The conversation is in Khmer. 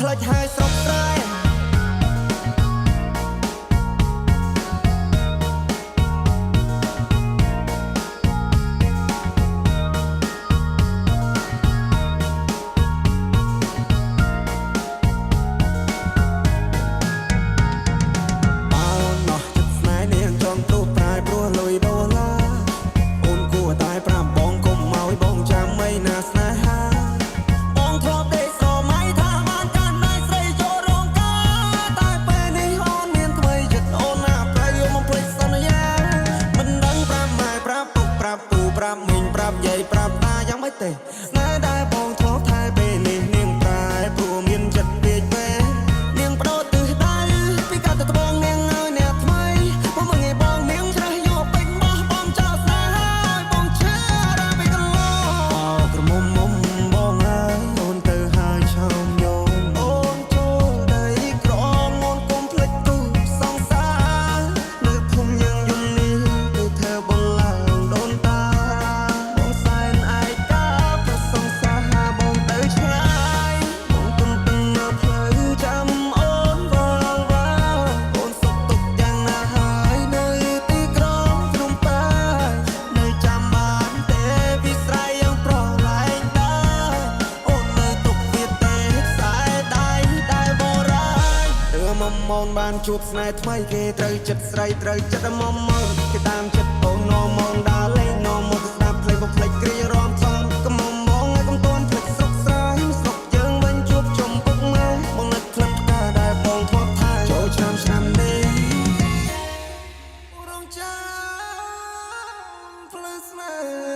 ផ្លេចហើយស្រុកស្រែប្រាប់មីងប្រាប់យាយប្រាប់តាយ៉ាងម៉េចទេណែដែលបងធ្លាប់ថែពេលនេះនាងប្រែព្រោះមានចិត្តពេកពេលនាងបដូរទិសដៅពីកាត់ទៅត្បូងនាងឲ្យអ្នកថ្មីមកមើលងាយបងនាងច្រេះយកពេញបោះបងចោលស្នេហ៍ហើយបងឈឺរាពេញកន្លងអោក្រមុំមុំបងអើយអូនទៅហើយឆោមយំអូនចូលដីក្រងអូនកុំភ្លេចទូសងសានៅភូមិយើងយំនេះគឺធ្វើបងឡើងដូនតាមកបានជួបស្នេហ៍ថ្មីគេត្រូវចិត្តស្រីត្រូវចិត្តមកមកគេតាមចិត្តអូននាំមកដើរលេងនាំមកស្ដាប់ភ្លេងបំភ្លេចគ្រារំសំកុំមកឲ្យកុំតន់ភ្លេចស្រុកស្រែស្រុកយើងវិញជួបជុំពុកម៉ែបងនឹកក្លិនផ្កាដែលបងធ្លាប់ថែចូលឆ្នាំនេះរងចាំភ្លើស្នេហ៍